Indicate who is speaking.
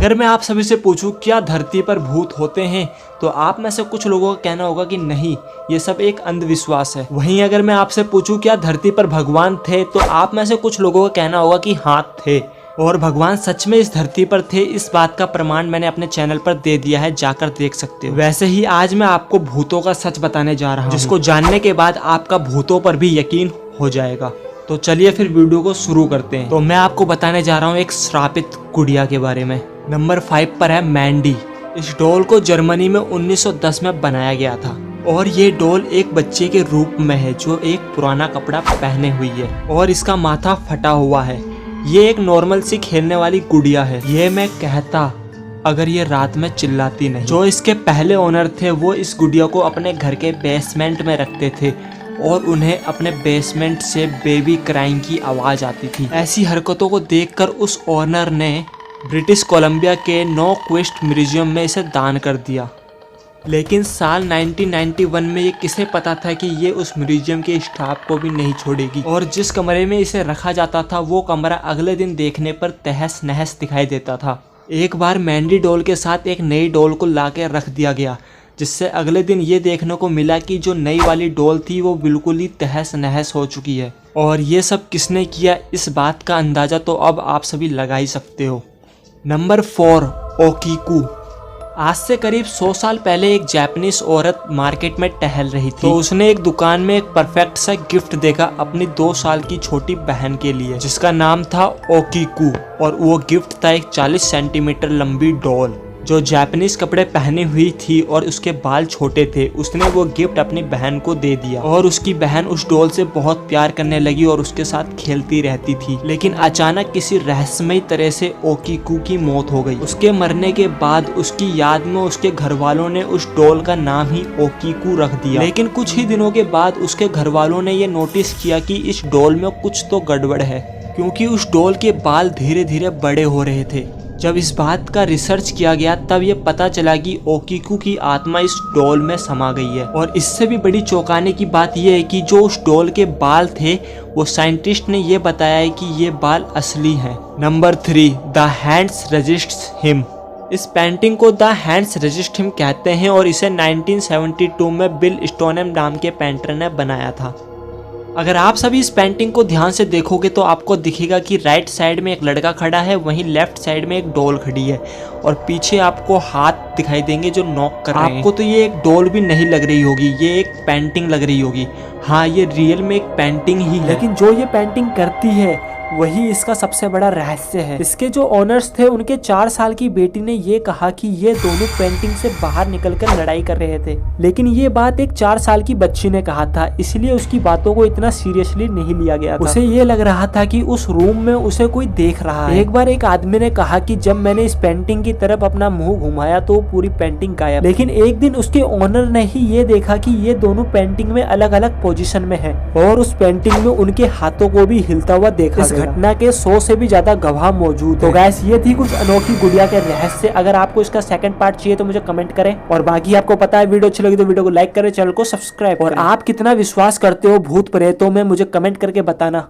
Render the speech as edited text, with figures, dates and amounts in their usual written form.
Speaker 1: अगर मैं आप सभी से पूछूं क्या धरती पर भूत होते हैं, तो आप में से कुछ लोगों का कहना होगा कि नहीं, ये सब एक अंधविश्वास है। वहीं अगर मैं आपसे पूछूं क्या धरती पर भगवान थे, तो आप में से कुछ लोगों का कहना होगा कि हाँ थे, और भगवान सच में इस धरती पर थे। इस बात का प्रमाण मैंने अपने चैनल पर दे दिया है, जाकर देख सकते हो। वैसे ही आज मैं आपको भूतों का सच बताने जा रहा हूँ, जिसको जानने के बाद आपका भूतों पर भी यकीन हो जाएगा। तो चलिए फिर वीडियो को शुरू करते हैं। तो मैं आपको बताने जा रहा हूँ एक श्रापित गुड़िया के बारे में। नंबर 5 पर है मैंडी। इस डॉल को जर्मनी में 1910 में बनाया गया था, और ये डॉल एक बच्चे के रूप में है जो एक पुराना कपड़ा पहने हुई है और इसका माथा फटा हुआ है। ये एक नॉर्मल सी खेलने वाली गुड़िया है। ये मैं कहता अगर ये रात में चिल्लाती नहीं। जो इसके पहले ओनर थे वो इस गुड़िया को अपने घर के बेसमेंट में रखते थे और उन्हें अपने बेसमेंट से बेबी क्राइंग की आवाज़ आती थी। ऐसी हरकतों को देखकर उस ओनर ने ब्रिटिश कोलंबिया के नॉर्थ-वेस्ट म्यूजियम में इसे दान कर दिया। लेकिन साल 1991 में ये किसे पता था कि ये उस म्यूजियम के स्टाफ को भी नहीं छोड़ेगी, और जिस कमरे में इसे रखा जाता था वो कमरा अगले दिन देखने पर तहस नहस दिखाई देता था। एक बार मैंडी डॉल के साथ एक नई डॉल को ला के रख दिया गया, जिससे अगले दिन ये देखने को मिला कि जो नई वाली डॉल थी वो बिल्कुल ही तहस नहस हो चुकी है। और ये सब किसने किया, इस बात का अंदाज़ा तो अब आप सभी लगा ही सकते हो। नंबर 4, ओकीकू। आज से करीब 100 साल पहले एक जापानीज औरत मार्केट में टहल रही थी, तो उसने एक दुकान में एक परफेक्ट सा गिफ्ट देखा अपनी 2 साल की छोटी बहन के लिए, जिसका नाम था ओकीकू। और वो गिफ्ट था एक 40 सेंटीमीटर लंबी डॉल जो जापानीज कपड़े पहनी हुई थी और उसके बाल छोटे थे। उसने वो गिफ्ट अपनी बहन को दे दिया और उसकी बहन उस डॉल से बहुत प्यार करने लगी और उसके साथ खेलती रहती थी। लेकिन अचानक किसी रहस्यमयी तरह से ओकीकू की मौत हो गई। उसके मरने के बाद उसकी याद में उसके घर वालों ने उस डॉल का नाम ही ओकीकू रख दिया। लेकिन कुछ ही दिनों के बाद उसके घर वालों ने ये नोटिस किया कि इस डॉल में कुछ तो गड़बड़ है, क्योंकि उस डॉल के बाल धीरे धीरे बड़े हो रहे थे। जब इस बात का रिसर्च किया गया तब ये पता चला कि ओकीकू की आत्मा इस डॉल में समा गई है। और इससे भी बड़ी चौंकाने की बात यह है कि जो उस डॉल के बाल थे वो साइंटिस्ट ने ये बताया है कि ये बाल असली हैं। Number 3, the hands resists him. इस पेंटिंग को द हैंड्स रेजिस्ट हिम कहते हैं और इसे 1972 में बिल स्टोनहम नाम के पेंटर ने बनाया था। अगर आप सभी इस पेंटिंग को ध्यान से देखोगे तो आपको दिखेगा कि राइट साइड में एक लड़का खड़ा है, वहीं लेफ्ट साइड में एक डॉल खड़ी है, और पीछे आपको हाथ दिखाई देंगे जो नॉक कर रहे हैं। आपको तो ये एक डॉल भी नहीं लग रही होगी, ये एक पेंटिंग लग रही होगी। हाँ, ये रियल में एक पेंटिंग ही है, लेकिन जो ये पेंटिंग करती है वही इसका सबसे बड़ा रहस्य है। इसके जो ओनर्स थे उनके 4 साल की बेटी ने ये कहा कि ये दोनों पेंटिंग से बाहर निकलकर लड़ाई कर रहे थे, लेकिन ये बात एक 4 साल की बच्ची ने कहा था, इसलिए उसकी बातों को इतना सीरियसली नहीं लिया गया था। उसे ये लग रहा था कि उस रूम में उसे कोई देख रहा है। एक बार एक आदमी ने कहा कि जब मैंने इस पेंटिंग की तरफ अपना मुंह घुमाया तो पूरी पेंटिंग गायब। लेकिन एक दिन उसके ओनर ने ही ये देखा कि ये दोनों पेंटिंग में अलग अलग पोजीशन में है, और उस पेंटिंग में उनके हाथों को भी हिलता हुआ देखा। घटना के 100 से भी ज्यादा गवाह मौजूद। तो गाइस, ये थी कुछ अनोखी गुड़िया के रहस्य। अगर आपको इसका सेकंड पार्ट चाहिए तो मुझे कमेंट करें, और बाकी आपको पता है वीडियो अच्छी लगी तो वीडियो को लाइक करें, चैनल को सब्सक्राइब करें। और आप कितना विश्वास करते हो भूत प्रेतों में मुझे कमेंट करके बताना।